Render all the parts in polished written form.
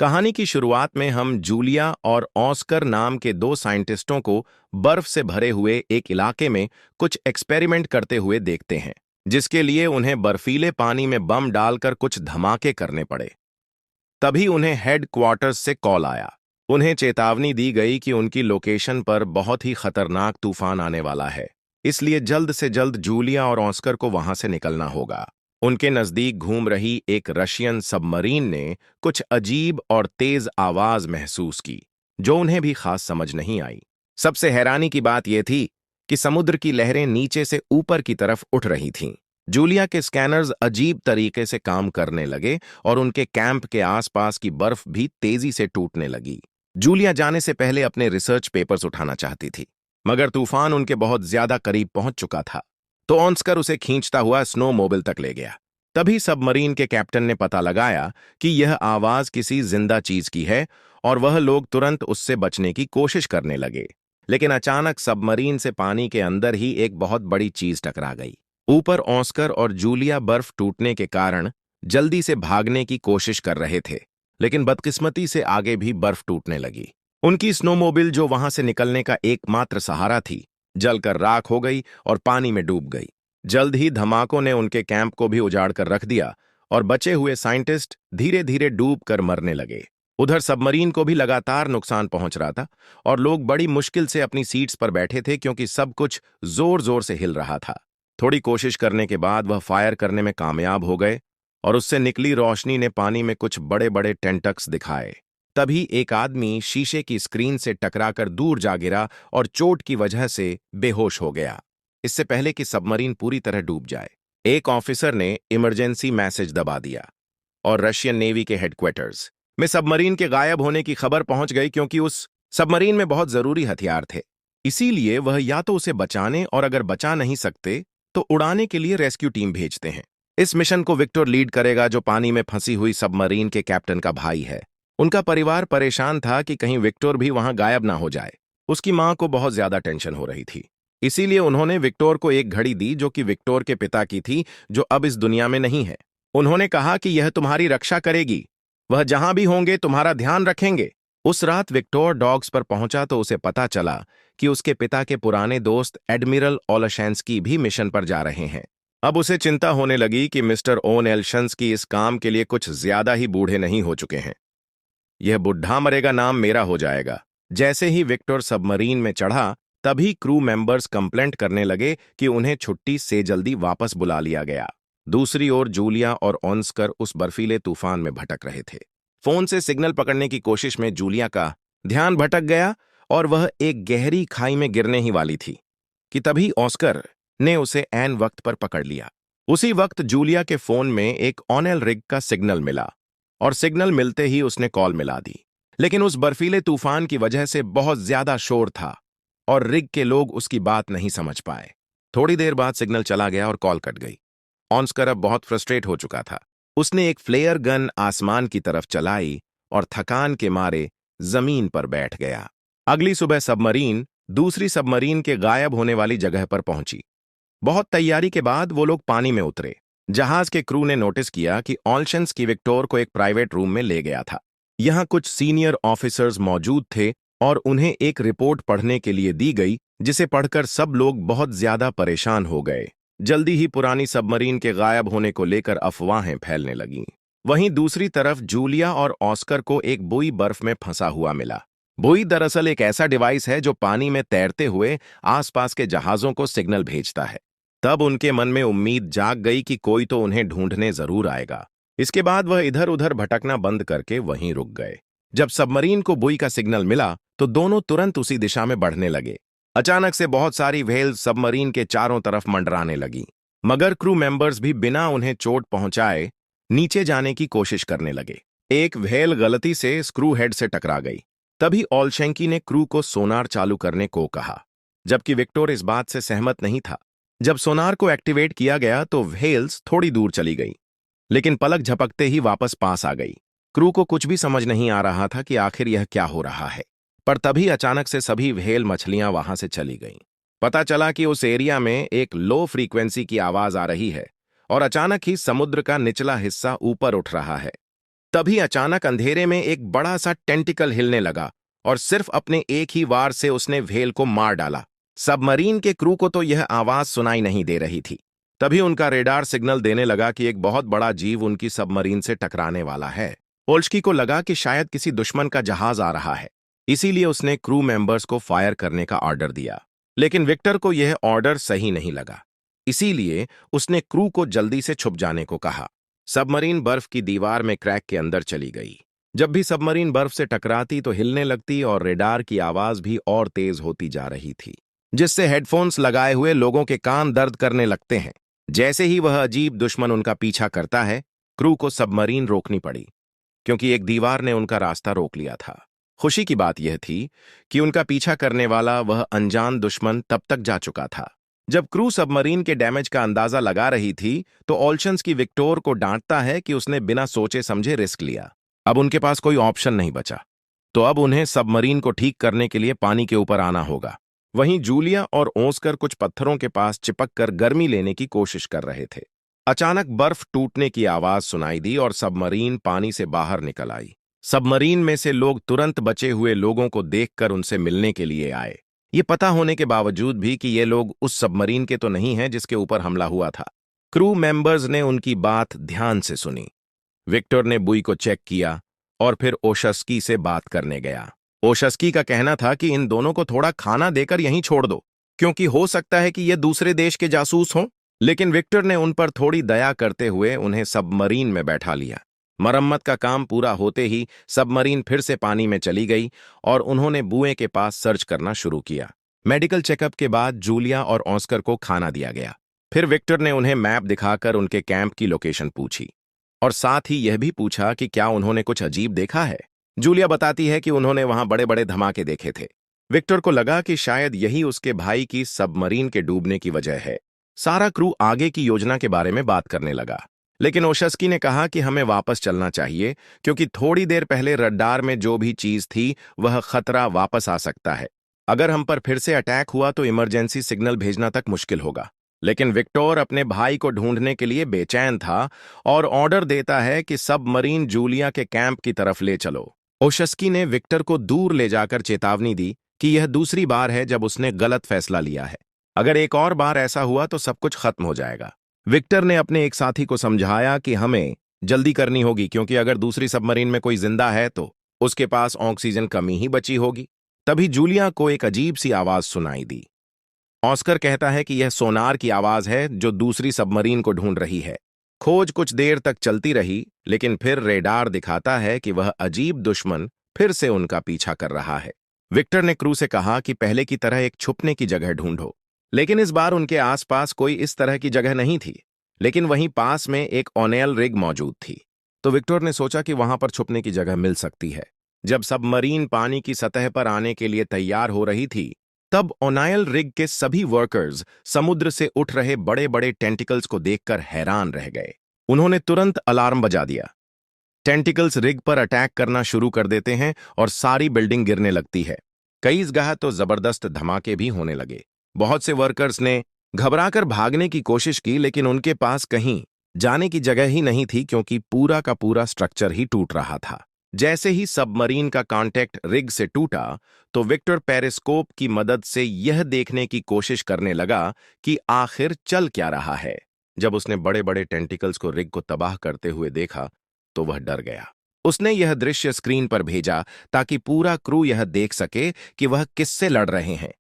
कहानी की शुरुआत में हम जूलिया और ऑस्कर नाम के दो साइंटिस्टों को बर्फ से भरे हुए एक इलाके में कुछ एक्सपेरिमेंट करते हुए देखते हैं, जिसके लिए उन्हें बर्फीले पानी में बम डालकर कुछ धमाके करने पड़े। तभी उन्हें हेड क्वार्टर्स से कॉल आया। उन्हें चेतावनी दी गई कि उनकी लोकेशन पर बहुत ही खतरनाक तूफान आने वाला है, इसलिए जल्द से जल्द जूलिया और ऑस्कर को वहां से निकलना होगा। उनके नजदीक घूम रही एक रशियन सबमरीन ने कुछ अजीब और तेज आवाज महसूस की, जो उन्हें भी खास समझ नहीं आई। सबसे हैरानी की बात यह थी कि समुद्र की लहरें नीचे से ऊपर की तरफ उठ रही थीं। जूलिया के स्कैनर्स अजीब तरीके से काम करने लगे और उनके कैंप के आसपास की बर्फ भी तेजी से टूटने लगी। जूलिया जाने से पहले अपने रिसर्च पेपर्स उठाना चाहती थी, मगर तूफान उनके बहुत ज्यादा करीब पहुंच चुका था, तो ऑस्कर उसे खींचता हुआ स्नो मोबिल तक ले गया। तभी सबमरीन के कैप्टन ने पता लगाया कि यह आवाज किसी जिंदा चीज की है और वह लोग तुरंत उससे बचने की कोशिश करने लगे। लेकिन अचानक सबमरीन से पानी के अंदर ही एक बहुत बड़ी चीज टकरा गई। ऊपर ऑस्कर और जूलिया बर्फ टूटने के कारण जल्दी से भागने की कोशिश कर रहे थे, लेकिन बदकिस्मती से आगे भी बर्फ टूटने लगी। उनकी स्नोमोबिल, जो वहां से निकलने का एकमात्र सहारा थी, जलकर राख हो गई और पानी में डूब गई। जल्द ही धमाकों ने उनके कैंप को भी उजाड़ कर रख दिया और बचे हुए साइंटिस्ट धीरे धीरे डूब कर मरने लगे। उधर सबमरीन को भी लगातार नुकसान पहुंच रहा था और लोग बड़ी मुश्किल से अपनी सीट्स पर बैठे थे, क्योंकि सब कुछ जोर जोर से हिल रहा था। थोड़ी कोशिश करने के बाद वह फायर करने में कामयाब हो गए और उससे निकली रोशनी ने पानी में कुछ बड़े बड़े टेंटक्स दिखाए। तभी एक आदमी शीशे की स्क्रीन से टकराकर दूर जा गिरा और चोट की वजह से बेहोश हो गया, इससे पहले कि सबमरीन पूरी तरह डूब जाए। एक ऑफिसर ने इमरजेंसी मैसेज दबा दिया और रशियन नेवी के हेडक्वार्टर्स में सबमरीन के गायब होने की खबर पहुंच गई, क्योंकि उस सबमरीन में बहुत जरूरी हथियार थे। इसीलिए वह या तो उसे बचाने और अगर बचा नहीं सकते तो उड़ाने के लिए रेस्क्यू टीम भेजते हैं। इस मिशन को विक्टर लीड करेगा, जो पानी में फंसी हुई सबमरीन के कैप्टन का भाई है। उनका परिवार परेशान था कि कहीं विक्टर भी वहां गायब ना हो जाए। उसकी मां को बहुत ज्यादा टेंशन हो रही थी, इसीलिए उन्होंने विक्टर को एक घड़ी दी जो कि विक्टर के पिता की थी, जो अब इस दुनिया में नहीं है। उन्होंने कहा कि यह तुम्हारी रक्षा करेगी, वह जहां भी होंगे तुम्हारा ध्यान रखेंगे। उस रात विक्टर डॉग्स पर पहुंचा तो उसे पता चला कि उसके पिता के पुराने दोस्त एडमिरल ओलेशेंस्की भी मिशन पर जा रहे हैं। अब उसे चिंता होने लगी कि मिस्टर ओलेशेंस्की इस काम के लिए कुछ ज्यादा ही बूढ़े नहीं हो चुके हैं। यह बुढ़ा मरेगा नाम मेरा हो जाएगा। जैसे ही विक्टर सबमरीन में चढ़ा, तभी क्रू मेंबर्स कंप्लेंट करने लगे कि उन्हें छुट्टी से जल्दी वापस बुला लिया गया। दूसरी ओर जूलिया और ऑस्कर उस बर्फीले तूफान में भटक रहे थे। फोन से सिग्नल पकड़ने की कोशिश में जूलिया का ध्यान भटक गया और वह एक गहरी खाई में गिरने ही वाली थी कि तभी ऑस्कर ने उसे ऐन वक्त पर पकड़ लिया। उसी वक्त जूलिया के फोन में एक ऑनेल रिग का सिग्नल मिला और सिग्नल मिलते ही उसने कॉल मिला दी। लेकिन उस बर्फीले तूफान की वजह से बहुत ज्यादा शोर था और रिग के लोग उसकी बात नहीं समझ पाए। थोड़ी देर बाद सिग्नल चला गया और कॉल कट गई। ऑस्कर अब बहुत फ्रस्ट्रेट हो चुका था। उसने एक फ्लेयर गन आसमान की तरफ चलाई और थकान के मारे जमीन पर बैठ गया। अगली सुबह सबमरीन दूसरी सबमरीन के गायब होने वाली जगह पर पहुंची। बहुत तैयारी के बाद वो लोग पानी में उतरे। जहाज के क्रू ने नोटिस किया कि ओलेशेंस्की विक्टर को एक प्राइवेट रूम में ले गया था। यहां कुछ सीनियर ऑफिसर्स मौजूद थे और उन्हें एक रिपोर्ट पढ़ने के लिए दी गई, जिसे पढ़कर सब लोग बहुत ज्यादा परेशान हो गए। जल्दी ही पुरानी सबमरीन के गायब होने को लेकर अफवाहें फैलने लगीं। वहीं दूसरी तरफ जूलिया और ऑस्कर को एक बुई बर्फ में फंसा हुआ मिला। बुई दरअसल एक ऐसा डिवाइस है जो पानी में तैरते हुए आसपास के जहाजों को सिग्नल भेजता है। तब उनके मन में उम्मीद जाग गई कि कोई तो उन्हें ढूंढने जरूर आएगा। इसके बाद वह इधर उधर भटकना बंद करके वहीं रुक गए। जब सबमरीन को बुई का सिग्नल मिला तो दोनों तुरंत उसी दिशा में बढ़ने लगे। अचानक से बहुत सारी व्हेल सबमरीन के चारों तरफ मंडराने लगी, मगर क्रू मेंबर्स भी बिना उन्हें चोट पहुंचाए नीचे जाने की कोशिश करने लगे। एक व्हेल गलती से स्क्रू हेड से टकरा गई। तभी ओलेशेंस्की ने क्रू को सोनार चालू करने को कहा, जबकि विक्टर इस बात से सहमत नहीं था। जब सोनार को एक्टिवेट किया गया तो व्हेल्स थोड़ी दूर चली गई, लेकिन पलक झपकते ही वापस पास आ गई। क्रू को कुछ भी समझ नहीं आ रहा था कि आखिर यह क्या हो रहा है। पर तभी अचानक से सभी व्हेल मछलियां वहां से चली गईं। पता चला कि उस एरिया में एक लो फ्रीक्वेंसी की आवाज आ रही है और अचानक ही समुद्र का निचला हिस्सा ऊपर उठ रहा है। तभी अचानक अंधेरे में एक बड़ा सा टेंटिकल हिलने लगा और सिर्फ अपने एक ही वार से उसने व्हेल को मार डाला। सबमरीन के क्रू को तो यह आवाज सुनाई नहीं दे रही थी। तभी उनका रेडार सिग्नल देने लगा कि एक बहुत बड़ा जीव उनकी सबमरीन से टकराने वाला है। ओल्स्की को लगा कि शायद किसी दुश्मन का जहाज आ रहा है, इसीलिए उसने क्रू मेंबर्स को फायर करने का ऑर्डर दिया। लेकिन विक्टर को यह ऑर्डर सही नहीं लगा, इसीलिए उसने क्रू को जल्दी से छुप जाने को कहा। सबमरीन बर्फ की दीवार में क्रैक के अंदर चली गई। जब भी सबमरीन बर्फ से टकराती तो हिलने लगती और रेडार की आवाज भी और तेज होती जा रही थी, जिससे हेडफोन्स लगाए हुए लोगों के कान दर्द करने लगते हैं। जैसे ही वह अजीब दुश्मन उनका पीछा करता है, क्रू को सबमरीन रोकनी पड़ी, क्योंकि एक दीवार ने उनका रास्ता रोक लिया था। खुशी की बात यह थी कि उनका पीछा करने वाला वह अनजान दुश्मन तब तक जा चुका था। जब क्रू सबमरीन के डैमेज का अंदाजा लगा रही थी तो ओल्शंस की विक्टोर को डांटता है कि उसने बिना सोचे समझे रिस्क लिया। अब उनके पास कोई ऑप्शन नहीं बचा, तो अब उन्हें सबमरीन को ठीक करने के लिए पानी के ऊपर आना होगा। वहीं जूलिया और ओस्कर कुछ पत्थरों के पास चिपक कर गर्मी लेने की कोशिश कर रहे थे। अचानक बर्फ टूटने की आवाज सुनाई दी और सबमरीन पानी से बाहर निकल आई। सबमरीन में से लोग तुरंत बचे हुए लोगों को देखकर उनसे मिलने के लिए आए, ये पता होने के बावजूद भी कि ये लोग उस सबमरीन के तो नहीं हैं जिसके ऊपर हमला हुआ था। क्रू मेंबर्स ने उनकी बात ध्यान से सुनी। विक्टर ने बुई को चेक किया और फिर ओशस्की से बात करने गया। ओशस्की का कहना था कि इन दोनों को थोड़ा खाना देकर यहीं छोड़ दो, क्योंकि हो सकता है कि ये दूसरे देश के जासूस हों। लेकिन विक्टर ने उन पर थोड़ी दया करते हुए उन्हें सबमरीन में बैठा लिया। मरम्मत का काम पूरा होते ही सबमरीन फिर से पानी में चली गई और उन्होंने बुए के पास सर्च करना शुरू किया। मेडिकल चेकअप के बाद जूलिया और ऑस्कर को खाना दिया गया। फिर विक्टर ने उन्हें मैप दिखाकर उनके कैंप की लोकेशन पूछी और साथ ही यह भी पूछा कि क्या उन्होंने कुछ अजीब देखा है। जूलिया बताती है कि उन्होंने वहां बड़े बड़े धमाके देखे थे। विक्टर को लगा कि शायद यही उसके भाई की सबमरीन के डूबने की वजह है। सारा क्रू आगे की योजना के बारे में बात करने लगा, लेकिन ओशस्की ने कहा कि हमें वापस चलना चाहिए, क्योंकि थोड़ी देर पहले रडार में जो भी चीज थी वह खतरा वापस आ सकता है। अगर हम पर फिर से अटैक हुआ तो इमरजेंसी सिग्नल भेजना तक मुश्किल होगा। लेकिन विक्टर अपने भाई को ढूंढने के लिए बेचैन था और ऑर्डर देता है कि सबमरीन जूलिया के कैंप की तरफ ले चलो। ओशस्की ने विक्टर को दूर ले जाकर चेतावनी दी कि यह दूसरी बार है जब उसने गलत फैसला लिया है। अगर एक और बार ऐसा हुआ तो सब कुछ खत्म हो जाएगा। विक्टर ने अपने एक साथी को समझाया कि हमें जल्दी करनी होगी, क्योंकि अगर दूसरी सबमरीन में कोई जिंदा है तो उसके पास ऑक्सीजन कमी ही बची होगी। तभी जूलिया को एक अजीब सी आवाज सुनाई दी। ऑस्कर कहता है कि यह सोनार की आवाज है जो दूसरी सबमरीन को ढूंढ रही है। खोज कुछ देर तक चलती रही, लेकिन फिर रेडार दिखाता है कि वह अजीब दुश्मन फिर से उनका पीछा कर रहा है। विक्टर ने क्रू से कहा कि पहले की तरह एक छुपने की जगह ढूंढो, लेकिन इस बार उनके आसपास कोई इस तरह की जगह नहीं थी। लेकिन वहीं पास में एक ओनेल रिग मौजूद थी, तो विक्टर ने सोचा कि वहां पर छुपने की जगह मिल सकती है। जब सबमरीन पानी की सतह पर आने के लिए तैयार हो रही थी, तब ओनाइल रिग के सभी वर्कर्स समुद्र से उठ रहे बड़े बड़े टेंटिकल्स को देखकर हैरान रह गए। उन्होंने तुरंत अलार्म बजा दिया। टेंटिकल्स रिग पर अटैक करना शुरू कर देते हैं और सारी बिल्डिंग गिरने लगती है। कई जगह तो जबरदस्त धमाके भी होने लगे। बहुत से वर्कर्स ने घबराकर भागने की कोशिश की, लेकिन उनके पास कहीं जाने की जगह ही नहीं थी, क्योंकि पूरा का पूरा स्ट्रक्चर ही टूट रहा था। जैसे ही सबमरीन का कांटेक्ट रिग से टूटा तो विक्टर पेरिस्कोप की मदद से यह देखने की कोशिश करने लगा कि आखिर चल क्या रहा है। जब उसने बड़े बड़े टेंटिकल्स को रिग को तबाह करते हुए देखा तो वह डर गया। उसने यह दृश्य स्क्रीन पर भेजा ताकि पूरा क्रू यह देख सके कि वह किससे लड़ रहे हैं,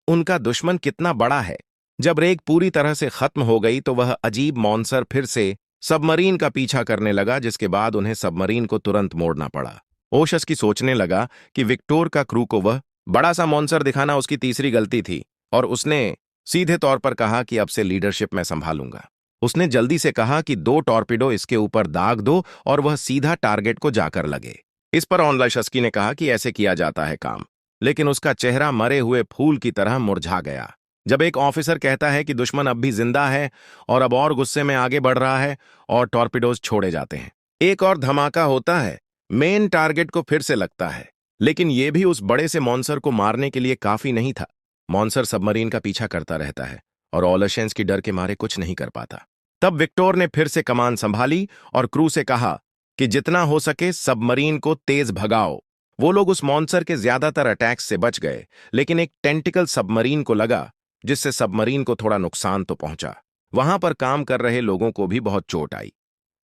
उनका दुश्मन कितना बड़ा है। जब रेग पूरी तरह से खत्म हो गई तो वह अजीब मॉन्स्टर फिर से सबमरीन का पीछा करने लगा, जिसके बाद उन्हें सबमरीन को तुरंत मोड़ना पड़ा। ओशस्की सोचने लगा कि विक्टर का क्रू को वह बड़ा सा मॉन्स्टर दिखाना उसकी तीसरी गलती थी, और उसने सीधे तौर पर कहा कि अब से लीडरशिप मैं संभालूंगा। उसने जल्दी से कहा कि 2 टॉर्पिडो इसके ऊपर दाग दो और वह सीधा टारगेट को जाकर लगे। इस पर ओशस्की ने कहा कि ऐसे किया जाता है काम, लेकिन उसका चेहरा मरे हुए फूल की तरह मुरझा गया। जब एक ऑफिसर कहता है कि दुश्मन अब भी जिंदा है और अब और गुस्से में आगे बढ़ रहा है और टॉर्पिडोज छोड़े जाते हैं। एक और धमाका होता है, मेन टारगेट को फिर से लगता है, लेकिन यह भी उस बड़े से मॉन्स्टर को मारने के लिए काफी नहीं था। मॉन्स्टर सबमरीन का पीछा करता रहता है और ओलशेंस की डर के मारे कुछ नहीं कर पाता। तब विक्टर ने फिर से कमान संभाली और क्रू से कहा कि जितना हो सके सबमरीन को तेज भगाओ। वो लोग उस मॉन्स्टर के ज्यादातर अटैक्स से बच गए, लेकिन एक टेंटिकल सबमरीन को लगा, जिससे सबमरीन को थोड़ा नुकसान तो पहुंचा। वहां पर काम कर रहे लोगों को भी बहुत चोट आई।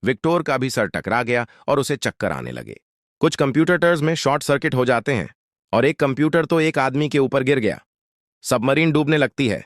विक्टोर का भी सर टकरा गया और उसे चक्कर आने लगे। कुछ कंप्यूटर्स में शॉर्ट सर्किट हो जाते हैं और एक कंप्यूटर तो एक आदमी के ऊपर गिर गया। सबमरीन डूबने लगती है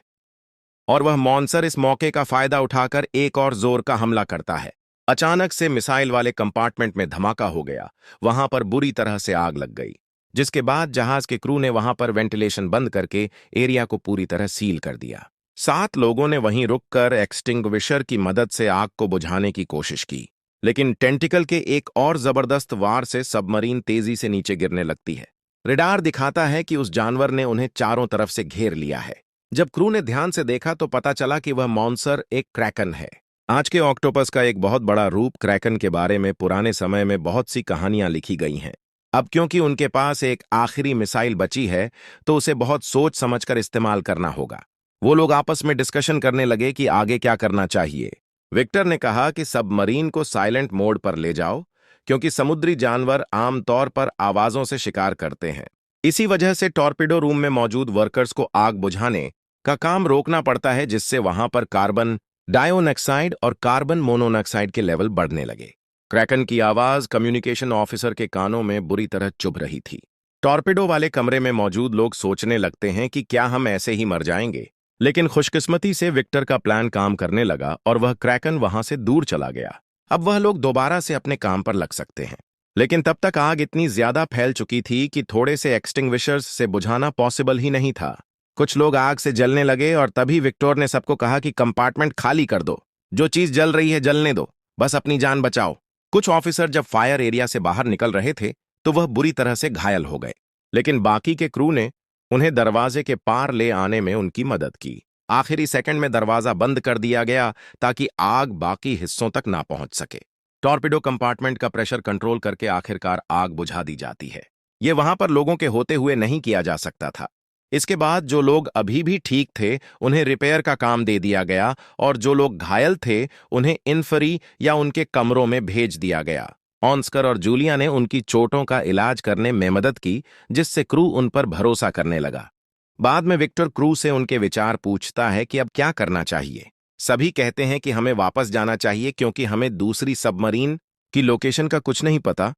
और वह मॉन्स्टर इस मौके का फायदा उठाकर एक और जोर का हमला करता है। अचानक से मिसाइल वाले कंपार्टमेंट में धमाका हो गया। वहां पर बुरी तरह से आग लग गई, जिसके बाद जहाज के क्रू ने वहां पर वेंटिलेशन बंद करके एरिया को पूरी तरह सील कर दिया। 7 लोगों ने वहीं रुककर एक्सटिंग्विशर की मदद से आग को बुझाने की कोशिश की, लेकिन टेंटिकल के एक और जबरदस्त वार से सबमरीन तेजी से नीचे गिरने लगती है। रडार दिखाता है कि उस जानवर ने उन्हें चारों तरफ से घेर लिया है। जब क्रू ने ध्यान से देखा तो पता चला कि वह मॉन्स्टर एक क्रैकन है। आज के ऑक्टोपस का एक बहुत बड़ा रूप क्रैकन के बारे में पुराने समय में बहुत सी कहानियां लिखी गई हैं। अब क्योंकि उनके पास एक आखिरी मिसाइल बची है, तो उसे बहुत सोच समझकर इस्तेमाल करना होगा। वो लोग आपस में डिस्कशन करने लगे कि आगे क्या करना चाहिए। विक्टर ने कहा कि सबमरीन को साइलेंट मोड पर ले जाओ, क्योंकि समुद्री जानवर आमतौर पर आवाजों से शिकार करते हैं। इसी वजह से टॉर्पिडो रूम में मौजूद वर्कर्स को आग बुझाने का काम रोकना पड़ता है, जिससे वहां पर कार्बन डाइऑक्साइड और कार्बन मोनोऑक्साइड के लेवल बढ़ने लगे। क्रैकन की आवाज कम्युनिकेशन ऑफिसर के कानों में बुरी तरह चुभ रही थी। टॉर्पिडो वाले कमरे में मौजूद लोग सोचने लगते हैं कि क्या हम ऐसे ही मर जाएंगे, लेकिन खुशकिस्मती से विक्टर का प्लान काम करने लगा और वह क्रैकन वहां से दूर चला गया। अब वह लोग दोबारा से अपने काम पर लग सकते हैं, लेकिन तब तक आग इतनी ज्यादा फैल चुकी थी कि थोड़े से एक्सटिंग्विशर्स से बुझाना पॉसिबल ही नहीं था। कुछ लोग आग से जलने लगे और तभी विक्टोर ने सबको कहा कि कंपार्टमेंट खाली कर दो, जो चीज जल रही है जलने दो, बस अपनी जान बचाओ। कुछ ऑफिसर जब फायर एरिया से बाहर निकल रहे थे तो वह बुरी तरह से घायल हो गए, लेकिन बाकी के क्रू ने उन्हें दरवाजे के पार ले आने में उनकी मदद की। आखिरी सेकंड में दरवाजा बंद कर दिया गया ताकि आग बाकी हिस्सों तक ना पहुंच सके। टॉर्पिडो कंपार्टमेंट का प्रेशर कंट्रोल करके आखिरकार आग बुझा दी जाती है। यह वहां पर लोगों के होते हुए नहीं किया जा सकता था। इसके बाद जो लोग अभी भी ठीक थे उन्हें रिपेयर का काम दे दिया गया और जो लोग घायल थे उन्हें इन्फरी या उनके कमरों में भेज दिया गया। ऑस्कर और जूलिया ने उनकी चोटों का इलाज करने में मदद की, जिससे क्रू उन पर भरोसा करने लगा। बाद में विक्टर क्रू से उनके विचार पूछता है कि अब क्या करना चाहिए। सभी कहते हैं कि हमें वापस जाना चाहिए, क्योंकि हमें दूसरी सबमरीन की लोकेशन का कुछ नहीं पता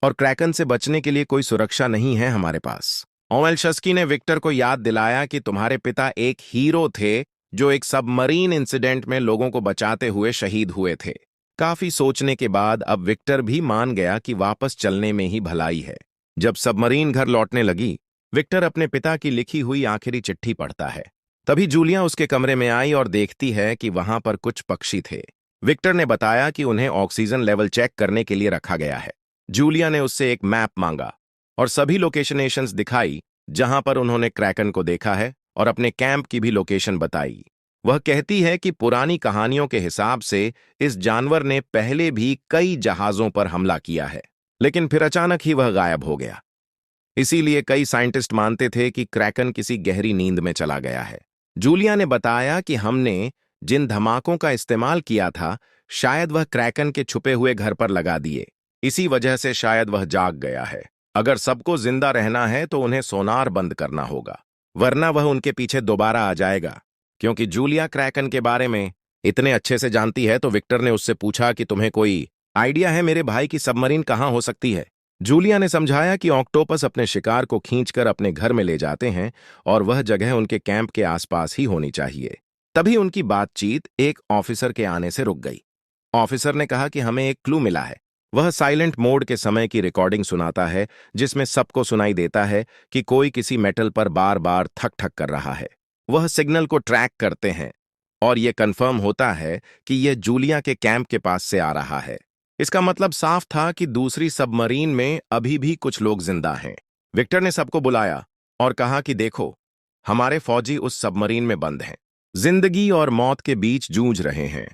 और क्रैकन से बचने के लिए कोई सुरक्षा नहीं है हमारे पास। ओवेल्शस्की ने विक्टर को याद दिलाया कि तुम्हारे पिता एक हीरो थे जो एक सबमरीन इंसिडेंट में लोगों को बचाते हुए शहीद हुए थे। काफी सोचने के बाद अब विक्टर भी मान गया कि वापस चलने में ही भलाई है। जब सबमरीन घर लौटने लगी, विक्टर अपने पिता की लिखी हुई आखिरी चिट्ठी पढ़ता है। तभी जूलिया उसके कमरे में आई और देखती है कि वहां पर कुछ पक्षी थे। विक्टर ने बताया कि उन्हें ऑक्सीजन लेवल चेक करने के लिए रखा गया है। जूलिया ने उससे एक मैप मांगा और सभी लोकेशनेशंस दिखाई जहां पर उन्होंने क्रैकन को देखा है, और अपने कैंप की भी लोकेशन बताई। वह कहती है कि पुरानी कहानियों के हिसाब से इस जानवर ने पहले भी कई जहाजों पर हमला किया है, लेकिन फिर अचानक ही वह गायब हो गया। इसीलिए कई साइंटिस्ट मानते थे कि क्रैकन किसी गहरी नींद में चला गया है। जूलिया ने बताया कि हमने जिन धमाकों का इस्तेमाल किया था, शायद वह क्रैकन के छुपे हुए घर पर लगा दिए। इसी वजह से शायद वह जाग गया है। अगर सबको जिंदा रहना है तो उन्हें सोनार बंद करना होगा, वरना वह उनके पीछे दोबारा आ जाएगा। क्योंकि जूलिया क्रैकन के बारे में इतने अच्छे से जानती है, तो विक्टर ने उससे पूछा कि तुम्हें कोई आइडिया है मेरे भाई की सबमरीन कहाँ हो सकती है। जूलिया ने समझाया कि ऑक्टोपस अपने शिकार को खींचकर अपने घर में ले जाते हैं और वह जगह उनके कैंप के आसपास ही होनी चाहिए। तभी उनकी बातचीत एक ऑफिसर के आने से रुक गई। ऑफिसर ने कहा कि हमें एक क्लू मिला है। वह साइलेंट मोड के समय की रिकॉर्डिंग सुनाता है, जिसमें सबको सुनाई देता है कि कोई किसी मेटल पर बार बार थक थक कर रहा है। वह सिग्नल को ट्रैक करते हैं और यह कंफर्म होता है कि यह जूलिया के कैंप के पास से आ रहा है। इसका मतलब साफ था कि दूसरी सबमरीन में अभी भी कुछ लोग जिंदा हैं। विक्टर ने सबको बुलाया और कहा कि देखो, हमारे फौजी उस सबमरीन में बंद हैं, जिंदगी और मौत के बीच जूझ रहे हैं।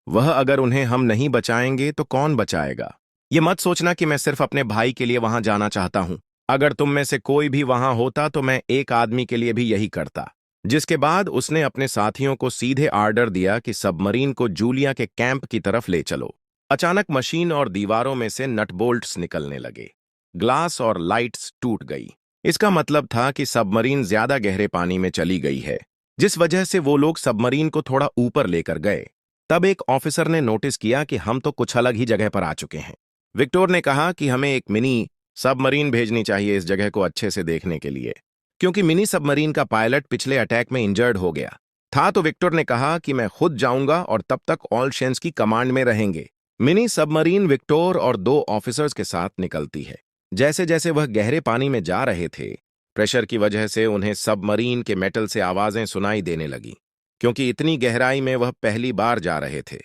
वह अगर उन्हें हम नहीं बचाएंगे तो कौन बचाएगा। ये मत सोचना कि मैं सिर्फ अपने भाई के लिए वहां जाना चाहता हूं। अगर तुम में से कोई भी वहां होता तो मैं एक आदमी के लिए भी यही करता। जिसके बाद उसने अपने साथियों को सीधे आर्डर दिया कि सबमरीन को जूलिया के कैंप की तरफ ले चलो। अचानक मशीन और दीवारों में से नट बोल्ट्स निकलने लगे। ग्लास और लाइट्स टूट गई। इसका मतलब था कि सबमरीन ज्यादा गहरे पानी में चली गई है, जिस वजह से वो लोग सबमरीन को थोड़ा ऊपर लेकर गए। तब एक ऑफिसर ने नोटिस किया कि हम तो कुछ अलग ही जगह पर आ चुके हैं। विक्टोर ने कहा कि हमें एक मिनी सबमरीन भेजनी चाहिए इस जगह को अच्छे से देखने के लिए, क्योंकि मिनी सबमरीन का पायलट पिछले अटैक में इंजर्ड हो गया था। तो विक्टर ने कहा कि मैं खुद जाऊंगा और तब तक ऑल शेंस की कमांड में रहेंगे। मिनी सबमरीन विक्टोर और दो ऑफिसर्स के साथ निकलती है। जैसे जैसे वह गहरे पानी में जा रहे थे, प्रेशर की वजह से उन्हें सबमरीन के मेटल से आवाजें सुनाई देने लगी, क्योंकि इतनी गहराई में वह पहली बार जा रहे थे।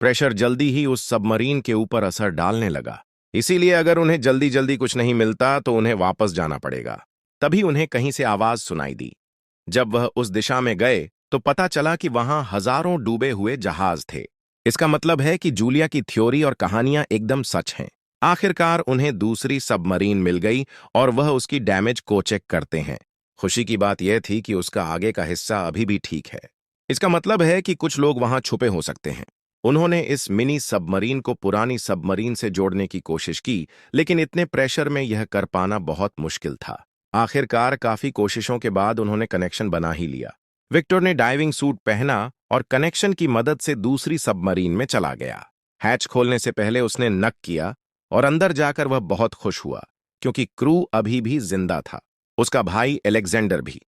प्रेशर जल्दी ही उस सबमरीन के ऊपर असर डालने लगा, इसीलिए अगर उन्हें जल्दी जल्दी कुछ नहीं मिलता तो उन्हें वापस जाना पड़ेगा। तभी उन्हें कहीं से आवाज सुनाई दी। जब वह उस दिशा में गए तो पता चला कि वहां हजारों डूबे हुए जहाज थे। इसका मतलब है कि जूलिया की थ्योरी और कहानियां एकदम सच हैं। आखिरकार उन्हें दूसरी सबमरीन मिल गई और वह उसकी डैमेज को चेक करते हैं। खुशी की बात यह थी कि उसका आगे का हिस्सा अभी भी ठीक है। इसका मतलब है कि कुछ लोग वहां छुपे हो सकते हैं। उन्होंने इस मिनी सबमरीन को पुरानी सबमरीन से जोड़ने की कोशिश की, लेकिन इतने प्रेशर में यह कर पाना बहुत मुश्किल था। आखिरकार काफी कोशिशों के बाद उन्होंने कनेक्शन बना ही लिया। विक्टर ने डाइविंग सूट पहना और कनेक्शन की मदद से दूसरी सबमरीन में चला गया। हैच खोलने से पहले उसने नक किया और अंदर जाकर वह बहुत खुश हुआ, क्योंकि क्रू अभी भी जिंदा था, उसका भाई एलेक्जेंडर भी।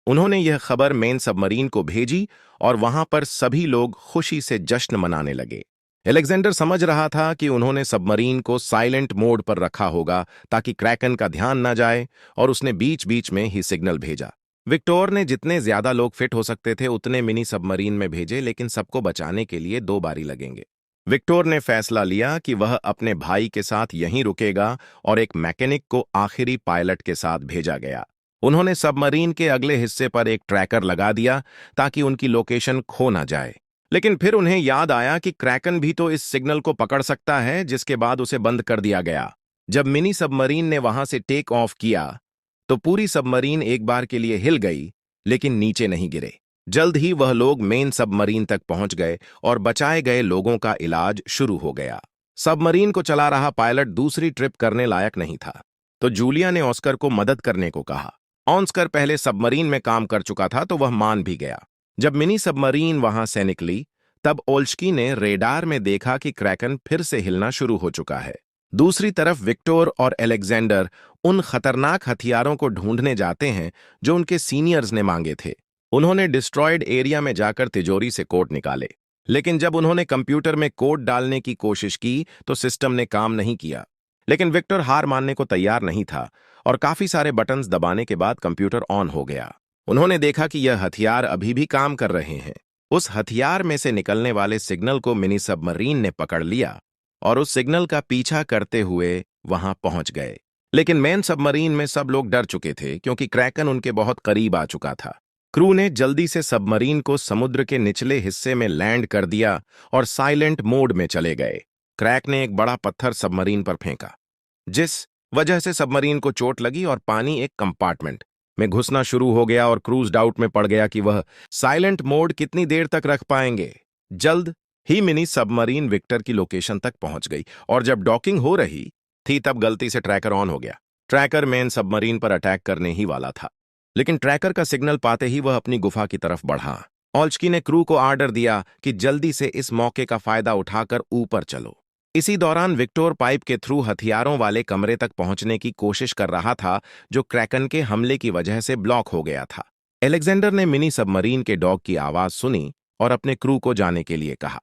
उन्होंने यह खबर मेन सबमरीन को भेजी और वहां पर सभी लोग खुशी से जश्न मनाने लगे। एलेक्जेंडर समझ रहा था कि उन्होंने सबमरीन को साइलेंट मोड पर रखा होगा ताकि क्रैकन का ध्यान न जाए, और उसने बीच बीच में ही सिग्नल भेजा। विक्टोर ने जितने ज्यादा लोग फिट हो सकते थे उतने मिनी सबमरीन में भेजे, लेकिन सबको बचाने के लिए 2 बारी लगेंगे। विक्टोर ने फैसला लिया कि वह अपने भाई के साथ यहीं रुकेगा और एक मैकेनिक को आखिरी पायलट के साथ भेजा गया। उन्होंने सबमरीन के अगले हिस्से पर एक ट्रैकर लगा दिया ताकि उनकी लोकेशन खो ना जाए। लेकिन फिर उन्हें याद आया कि क्रैकन भी तो इस सिग्नल को पकड़ सकता है, जिसके बाद उसे बंद कर दिया गया। जब मिनी सबमरीन ने वहां से टेक ऑफ किया तो पूरी सबमरीन एक बार के लिए हिल गई, लेकिन नीचे नहीं गिरे। जल्द ही वह लोग मेन सबमरीन तक पहुंच गए और बचाए गए लोगों का इलाज शुरू हो गया। सबमरीन को चला रहा पायलट दूसरी ट्रिप करने लायक नहीं था, तो जूलिया ने ऑस्कर को मदद करने को कहा। ऑस्कर पहले सबमरीन में काम कर चुका था, तो वह मान भी गया। जब मिनी सबमरीन वहां से निकली, तब ओल्स्की ने रेडार में देखा कि क्रैकन फिर से हिलना शुरू हो चुका है। दूसरी तरफ विक्टोर और एलेक्जेंडर उन खतरनाक हथियारों को ढूंढने जाते हैं जो उनके सीनियर्स ने मांगे थे। उन्होंने डिस्ट्रॉयड एरिया में जाकर तिजोरी से कोड निकाले, लेकिन जब उन्होंने कंप्यूटर में कोड डालने की कोशिश की तो सिस्टम ने काम नहीं किया। लेकिन विक्टर हार मानने को तैयार नहीं था और काफी सारे बटन्स दबाने के बाद कंप्यूटर ऑन हो गया। उन्होंने देखा कि यह हथियार अभी भी काम कर रहे हैं। उस हथियार में से निकलने वाले सिग्नल को मिनी सबमरीन ने पकड़ लिया और उस सिग्नल का पीछा करते हुए वहां पहुंच गए। लेकिन मेन सबमरीन में सब लोग डर चुके थे, क्योंकि क्रैकन उनके बहुत करीब आ चुका था। क्रू ने जल्दी से सबमरीन को समुद्र के निचले हिस्से में लैंड कर दिया और साइलेंट मोड में चले गए। क्रैक ने एक बड़ा पत्थर सबमरीन पर फेंका, जिस वजह से सबमरीन को चोट लगी और पानी एक कंपार्टमेंट में घुसना शुरू हो गया और क्रूज डाउट में पड़ गया कि वह साइलेंट मोड कितनी देर तक रख पाएंगे। जल्द ही मिनी सबमरीन विक्टर की लोकेशन तक पहुंच गई और जब डॉकिंग हो रही थी तब गलती से ट्रैकर ऑन हो गया। ट्रैकर मेन सबमरीन पर अटैक करने ही वाला था, लेकिन ट्रैकर का सिग्नल पाते ही वह अपनी गुफा की तरफ बढ़ा। ऑल्स्की ने क्रू को आर्डर दिया कि जल्दी से इस मौके का फायदा उठाकर ऊपर चलो। इसी दौरान विक्टोर पाइप के थ्रू हथियारों वाले कमरे तक पहुंचने की कोशिश कर रहा था, जो क्रैकन के हमले की वजह से ब्लॉक हो गया था। एलेक्जेंडर ने मिनी सबमरीन के डॉग की आवाज सुनी और अपने क्रू को जाने के लिए कहा,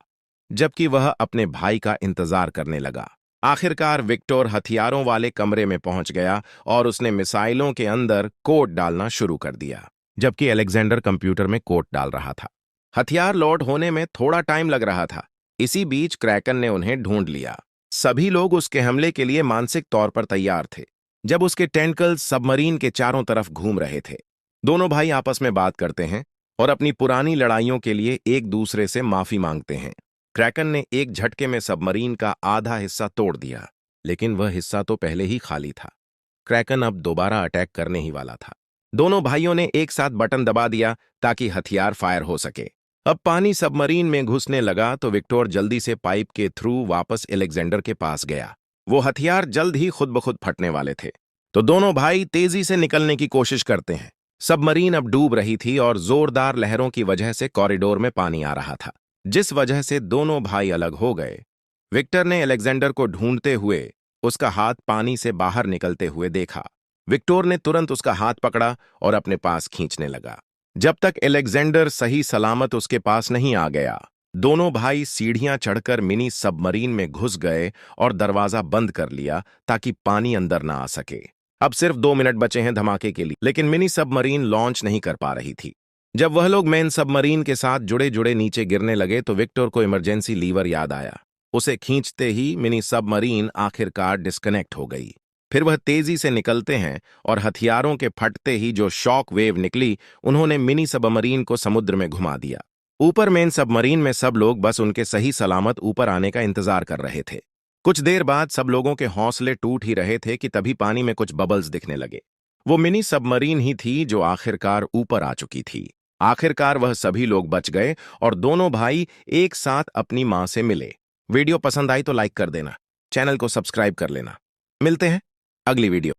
जबकि वह अपने भाई का इंतजार करने लगा। आखिरकार विक्टोर हथियारों वाले कमरे में पहुंच गया और उसने मिसाइलों के अंदर कोड डालना शुरू कर दिया, जबकि एलेक्जेंडर कंप्यूटर में कोड डाल रहा था। हथियार लोड होने में थोड़ा टाइम लग रहा था। इसी बीच क्रैकन ने उन्हें ढूंढ लिया। सभी लोग उसके हमले के लिए मानसिक तौर पर तैयार थे। जब उसके टेंटकल्स सबमरीन के चारों तरफ घूम रहे थे, दोनों भाई आपस में बात करते हैं और अपनी पुरानी लड़ाइयों के लिए एक दूसरे से माफी मांगते हैं। क्रैकन ने एक झटके में सबमरीन का आधा हिस्सा तोड़ दिया, लेकिन वह हिस्सा तो पहले ही खाली था। क्रैकन अब दोबारा अटैक करने ही वाला था। दोनों भाइयों ने एक साथ बटन दबा दिया ताकि हथियार फायर हो सके। अब पानी सबमरीन में घुसने लगा तो विक्टर जल्दी से पाइप के थ्रू वापस अलेक्जेंडर के पास गया। वो हथियार जल्द ही खुद ब खुद फटने वाले थे। तो दोनों भाई तेजी से निकलने की कोशिश करते हैं। सबमरीन अब डूब रही थी और जोरदार लहरों की वजह से कॉरिडोर में पानी आ रहा था, जिस वजह से दोनों भाई अलग हो गए। विक्टर ने अलेक्जेंडर को ढूंढते हुए उसका हाथ पानी से बाहर निकलते हुए देखा। विक्टर ने तुरंत उसका हाथ पकड़ा और अपने पास खींचने लगा, जब तक अलेक्जेंडर सही सलामत उसके पास नहीं आ गया। दोनों भाई सीढ़ियां चढ़कर मिनी सबमरीन में घुस गए और दरवाजा बंद कर लिया ताकि पानी अंदर ना आ सके। अब सिर्फ 2 मिनट बचे हैं धमाके के लिए, लेकिन मिनी सबमरीन लॉन्च नहीं कर पा रही थी। जब वह लोग मेन सबमरीन के साथ जुड़े जुड़े नीचे गिरने लगे तो विक्टर को इमरजेंसी लीवर याद आया। उसे खींचते ही मिनी सबमरीन आखिरकार डिस्कनेक्ट हो गई। फिर वह तेजी से निकलते हैं और हथियारों के फटते ही जो शॉक वेव निकली, उन्होंने मिनी सबमरीन को समुद्र में घुमा दिया। ऊपर मेन सबमरीन में सब लोग बस उनके सही सलामत ऊपर आने का इंतजार कर रहे थे। कुछ देर बाद सब लोगों के हौसले टूट ही रहे थे कि तभी पानी में कुछ बबल्स दिखने लगे। वो मिनी सबमरीन ही थी जो आखिरकार ऊपर आ चुकी थी। आखिरकार वह सभी लोग बच गए और दोनों भाई एक साथ अपनी मां से मिले। वीडियो पसंद आई तो लाइक कर देना, चैनल को सब्सक्राइब कर लेना। मिलते हैं अगली वीडियो।